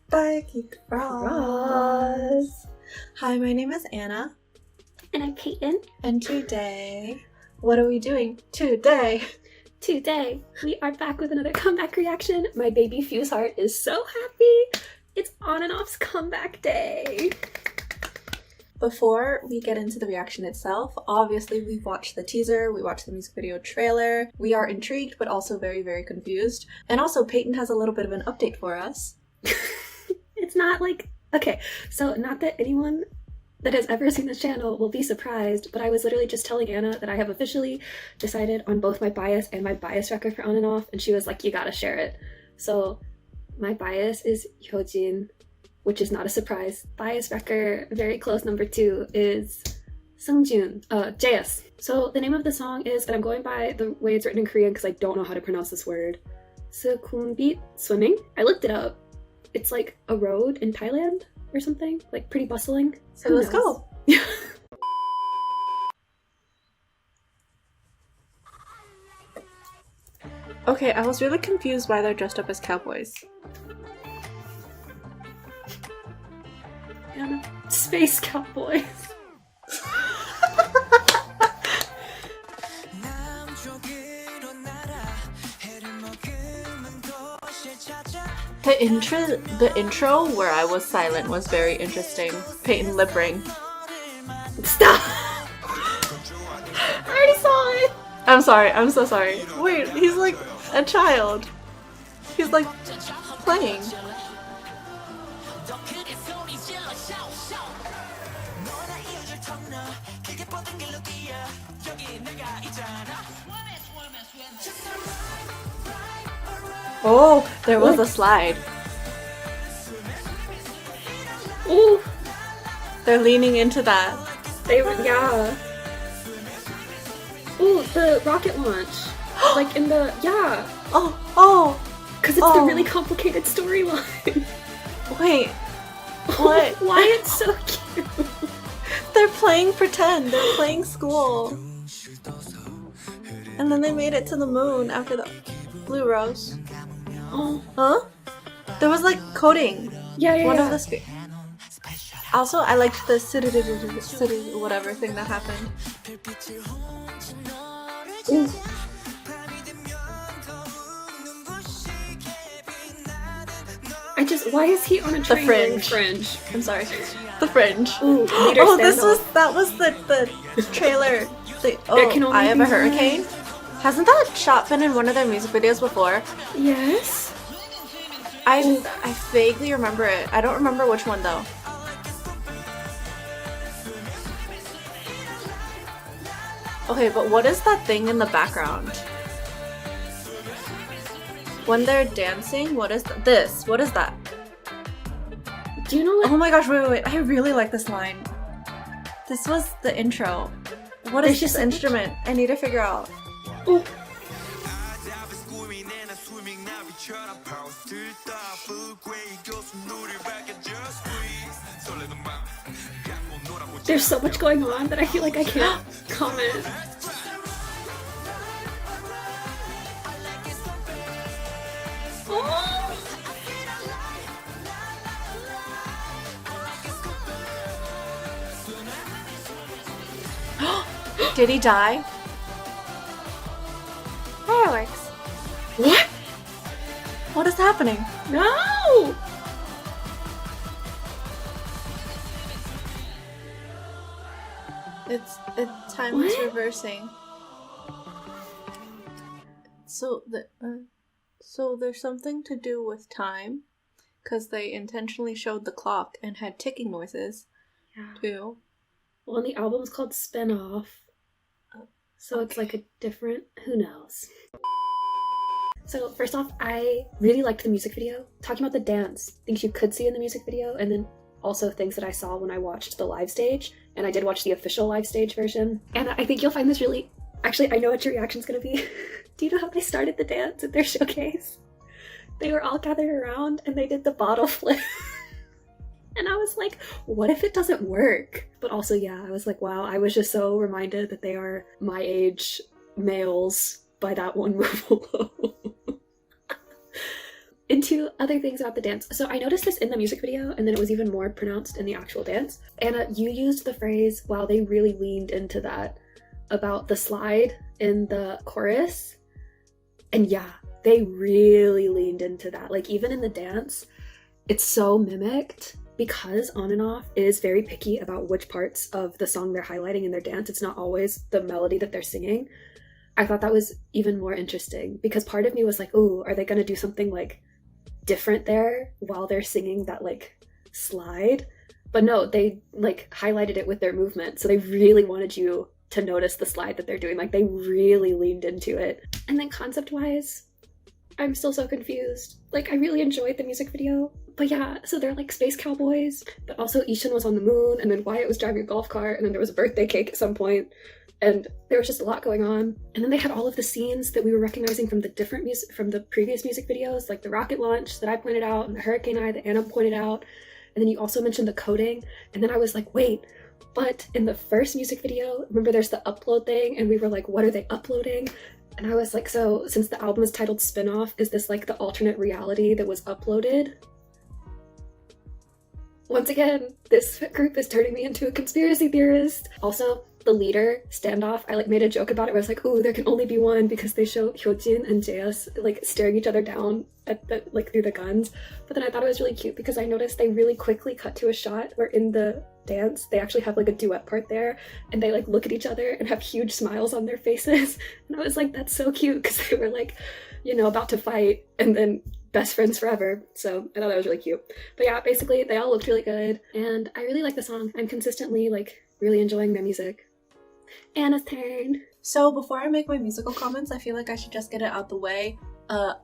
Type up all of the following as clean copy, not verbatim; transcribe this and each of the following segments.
Spiky Frost. Hi, my name is Anna. And I'm Peyton. And today, what are we doing today? Today, we are back with another comeback reaction. My baby Fuse heart is so happy. It's ONF's comeback day. Before we get into the reaction itself, obviously we've watched the teaser, we watched the music video trailer. We are intrigued, but also very, very confused. And also, Peyton has a little bit of an update for us. It's not like, okay, so not that anyone that has ever seen this channel will be surprised, but I was literally just telling Anna that I have officially decided on both my bias and my bias record for On and Off, and she was like, you gotta share it. So my bias is Hyojin, which is not a surprise. Bias wrecker, very close number 2, is Sungjun, JS. So the name of the song is, and I'm going by the way it's written in Korean because I don't know how to pronounce this word, Sukhumvit Swimming. I looked it up. It's like a road in Thailand or something, like pretty bustling. So let's go. Okay, I was really confused why they're dressed up as cowboys. Anna. Space cowboys. The intro where I was silent was very interesting. Peyton lip ring. Stop! I already saw it! I'm sorry, I'm so sorry. Wait, he's like a child. He's like playing. Oh, there was a slide. Ooh! They're leaning into that. They were, yeah. Ooh, the rocket launch. Like in the, yeah. Oh! Because it's the really complicated storyline. Wait, what? Why it's so cute? They're playing pretend. They're playing school. And then they made it to the moon after the blue rose. Oh. Huh? There was like coding. Yeah. One of the Also, I liked the whatever thing that happened. Ooh. Why is he on a train? The fringe. I'm sorry. The fringe. Ooh, that was the trailer. I Am a Hurricane. Hasn't that shot been in one of their music videos before? Yes. I vaguely remember it. I don't remember which one though. Okay, but what is that thing in the background? When they're dancing, what is this? What is that? Do you know what? Oh my gosh, wait. I really like this line. This was the intro. What is this instrument? I need to figure out. Ooh. There's so much going on that I feel like I can't comment. Oh. Did he die? Fireworks. What? What is happening? No! Time is reversing. So there's something to do with time, because they intentionally showed the clock and had ticking noises. Yeah. Too. Well, and the album's called Spin Off, so it's like a different. Who knows? So first off, I really liked the music video. Talking about the dance, things you could see in the music video, and then also things that I saw when I watched the live stage, and I did watch the official live stage version. And I think you'll find this really... Actually, I know what your reaction's gonna be. Do you know how they started the dance at their showcase? They were all gathered around and they did the bottle flip. And I was like, what if it doesn't work? But also, yeah, I was like, wow, I was just so reminded that they are my age males by that one move alone. into other things about the dance. So I noticed this in the music video, and then it was even more pronounced in the actual dance. Anna, you used the phrase, wow, they really leaned into that, about the slide in the chorus. And yeah, they really leaned into that. Like, even in the dance, it's so mimicked, because On and Off is very picky about which parts of the song they're highlighting in their dance. It's not always the melody that they're singing. I thought that was even more interesting, because part of me was like, ooh, are they gonna do something like different there while they're singing that like slide? But no, they like highlighted it with their movement, so they really wanted you to notice the slide that they're doing. Like, they really leaned into it. And then concept wise, I'm still so confused. Like, I really enjoyed the music video, but yeah, so they're like space cowboys, but also e-tion was on the moon, and then Wyatt was driving a golf cart, and then there was a birthday cake at some point, and there was just a lot going on. And then they had all of the scenes that we were recognizing from the different music, from the previous music videos, like the rocket launch that I pointed out, and the hurricane eye that Anna pointed out. And then you also mentioned the coding, and then I was like, wait, but in the first music video, remember there's the upload thing, and we were like, what are they uploading? And I was like, so since the album is titled Spin-Off, is this like the alternate reality that was uploaded? Once again, this group is turning me into a conspiracy theorist. Also, the leader standoff, I like made a joke about it where I was like, ooh, there can only be one, because they show Hyojin and Jaeus like staring each other down at the like through the guns. But then I thought it was really cute because I noticed they really quickly cut to a shot where in the dance they actually have like a duet part there, and they like look at each other and have huge smiles on their faces. And I was like, that's so cute, because they were like, you know, about to fight and then best friends forever. So I thought that was really cute. But yeah, basically they all looked really good, and I really like the song. I'm consistently like really enjoying their music. Anna's turn. So before I make my musical comments, I feel like I should just get it out the way.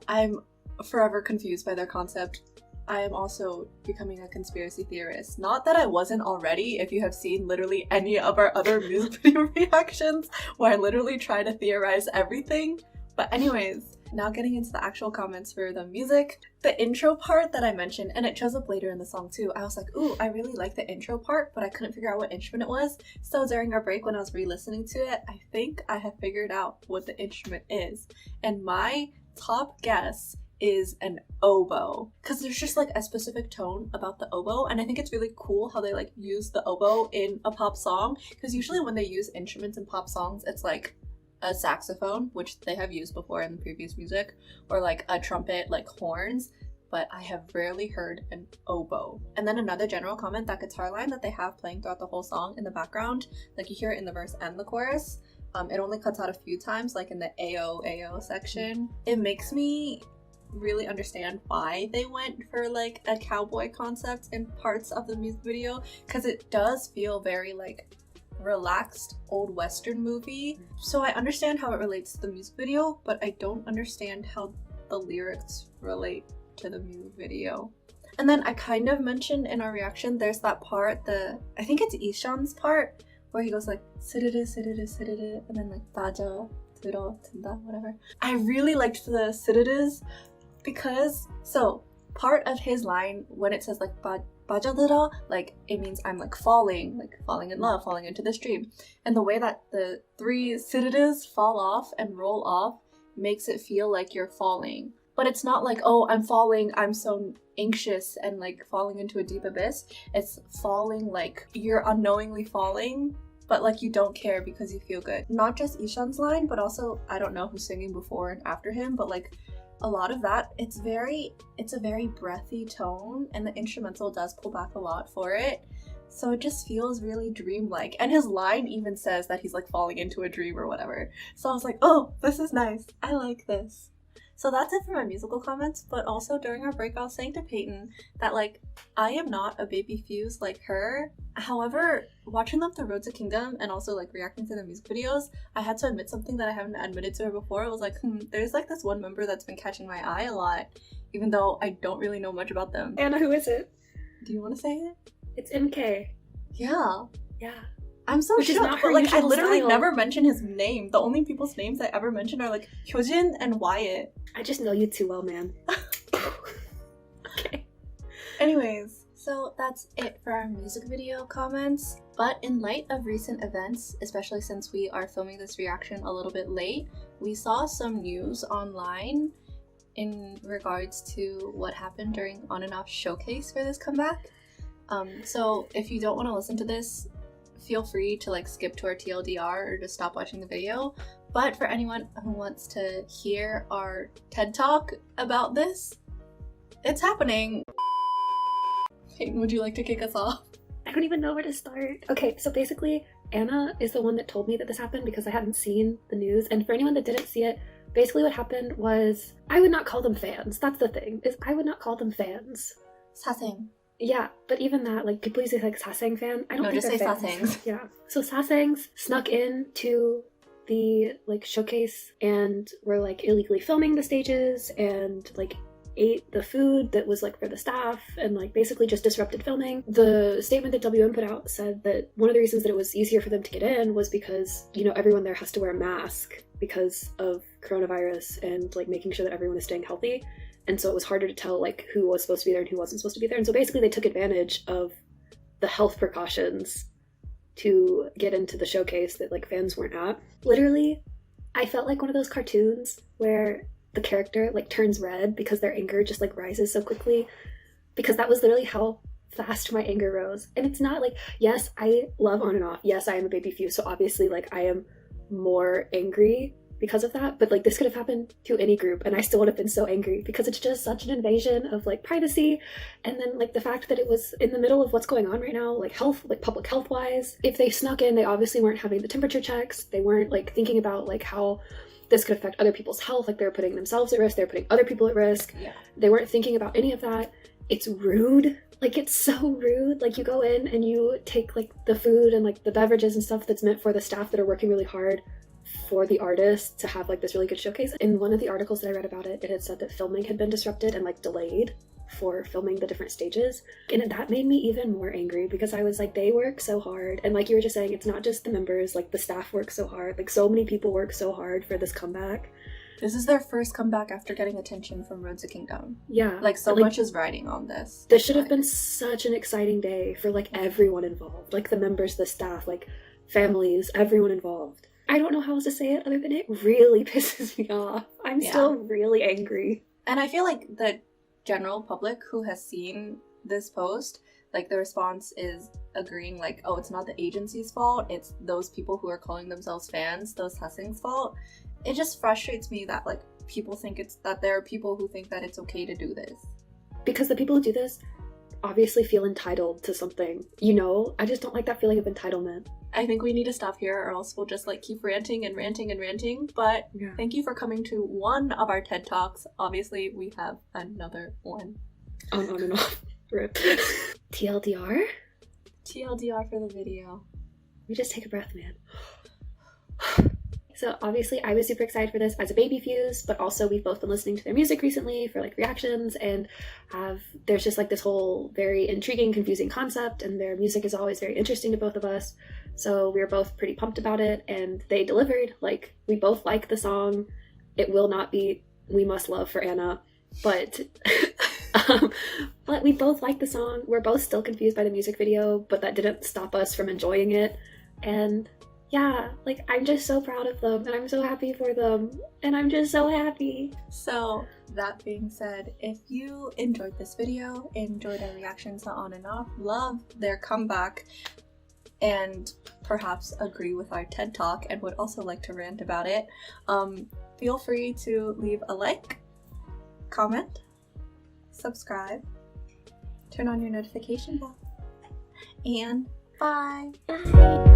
I'm forever confused by their concept. I am also becoming a conspiracy theorist. Not that I wasn't already, if you have seen literally any of our other music video reactions, where I literally try to theorize everything. But anyways, now getting into the actual comments for the music. The intro part that I mentioned, and it shows up later in the song too, I was like, ooh, I really like the intro part, but I couldn't figure out what instrument it was. So during our break when I was re-listening to it, I think I have figured out what the instrument is. And my top guess is an oboe, because there's just like a specific tone about the oboe, and I think it's really cool how they like use the oboe in a pop song, because usually when they use instruments in pop songs, it's like a saxophone, which they have used before in the previous music, or like a trumpet, like horns, but I have rarely heard an oboe. And then another general comment, that guitar line that they have playing throughout the whole song in the background, like you hear it in the verse and the chorus, it only cuts out a few times, like in the AO section. It makes me really understand why they went for like a cowboy concept in parts of the music video, because it does feel very like relaxed old western movie. So I understand how it relates to the music video, but I don't understand how the lyrics relate to the music video. And then I kind of mentioned in our reaction, there's that part, I think it's e-tion's part, where he goes like 스르르 스르르 스르르, and then like 빠져 들어 든다, whatever. I really liked the 스르르s, because so part of his line when it says like 빠져들어, like it means I'm like falling in love, falling into this dream. And the way that the three 스르르s fall off and roll off makes it feel like you're falling. But it's not like, oh, I'm falling, I'm so anxious and like falling into a deep abyss. It's falling like you're unknowingly falling, but like you don't care because you feel good. Not just e-tion's line, but also, I don't know who's singing before and after him, but like a lot of that, it's a very breathy tone, and the instrumental does pull back a lot for it. So it just feels really dreamlike. And his line even says that he's like falling into a dream or whatever. So I was like, oh, this is nice. I like this. So that's it for my musical comments, but also during our break I was saying to Peyton that like I am not a baby fuse like her. However, watching them The Road to Kingdom and also like reacting to the music videos, I had to admit something that I haven't admitted to her before. I was like, there's like this one member that's been catching my eye a lot, even though I don't really know much about them. Anna, who is it? Do you want to say it? It's MK. Yeah. Yeah. I'm so Which is shocked, not her but like I usual literally style. never mention his name. The only people's names I ever mention are like Hyojin and Wyatt. I just know you too well, man. Okay. Anyways, so that's it for our music video comments. But in light of recent events, especially since we are filming this reaction a little bit late, we saw some news online in regards to what happened during ONF showcase for this comeback. So if you don't want to listen to this, feel free to like skip to our TLDR or just stop watching the video. But for anyone who wants to hear our TED Talk about this, it's happening. Peyton, would you like to kick us off? I don't even know where to start. Okay, so basically, Anna is the one that told me that this happened because I hadn't seen the news. And for anyone that didn't see it, basically what happened was, I would not call them fans. That's the thing, is I would not call them fans. Sasang. Yeah, but even that, like, people usually say, like, Sasang fan. I don't think just they're say fans. Sasangs. Yeah. So Sasangs snuck in to the, like, showcase and were, like, illegally filming the stages and, like, ate the food that was like for the staff and like basically just disrupted filming. The statement that WM put out said that one of the reasons that it was easier for them to get in was because, you know, everyone there has to wear a mask because of coronavirus and like making sure that everyone is staying healthy. And so it was harder to tell like who was supposed to be there and who wasn't supposed to be there. And so basically they took advantage of the health precautions to get into the showcase that like fans weren't at. Literally, I felt like one of those cartoons where the character like turns red because their anger just like rises so quickly, because that was literally how fast my anger rose. And it's not like, yes, I love On and Off, yes, I am a baby Fuse, so obviously like I am more angry because of that, but like this could have happened to any group and I still would have been so angry because it's just such an invasion of like privacy. And then like the fact that it was in the middle of what's going on right now, like health, like public health wise. If they snuck in, they obviously weren't having the temperature checks, they weren't like thinking about like how this could affect other people's health, like they were putting themselves at risk, they were putting other people at risk. Yeah. They weren't thinking about any of that. It's rude. Like, it's so rude. Like, you go in and you take like the food and like the beverages and stuff that's meant for the staff that are working really hard for the artists to have like this really good showcase. In one of the articles that I read about it, it had said that filming had been disrupted and like delayed for filming the different stages. And that made me even more angry because I was like, they work so hard. And like you were just saying, it's not just the members, like the staff work so hard. Like so many people work so hard for this comeback. This is their first comeback after getting attention from Road to Kingdom. Yeah. Like so much is riding on this. This should have been such an exciting day for like everyone involved. Like the members, the staff, like families, everyone involved. I don't know how else to say it other than it really pisses me off. I'm still really angry. And I feel like the general public who has seen this post, like the response is agreeing like, oh, it's not the agency's fault, it's those people who are calling themselves fans, those Hussing's fault. It just frustrates me that like people think that there are people who think that it's okay to do this. Because the people who do this obviously feel entitled to something, you know? I just don't like that feeling of entitlement. I think we need to stop here or else we'll just like keep ranting and ranting and ranting. But thank you for coming to one of our TED Talks. Obviously, we have another one. On and off. Rip. TLDR? TLDR for the video. We just take a breath, man. So obviously I was super excited for this as a baby Fuse, but also we've both been listening to their music recently for like reactions, and there's just like this whole very intriguing, confusing concept, and their music is always very interesting to both of us. So we were both pretty pumped about it, and they delivered. Like, we both like the song. It will not be We Must Love for Anna, but but we both like the song. We're both still confused by the music video, but that didn't stop us from enjoying it. And yeah, like, I'm just so proud of them, and I'm so happy for them, and I'm just so happy. So, that being said, if you enjoyed this video, enjoyed our reactions to On and Off, love their comeback, and perhaps agree with our TED Talk and would also like to rant about it, feel free to leave a like, comment, subscribe, turn on your notification bell, and bye! Bye!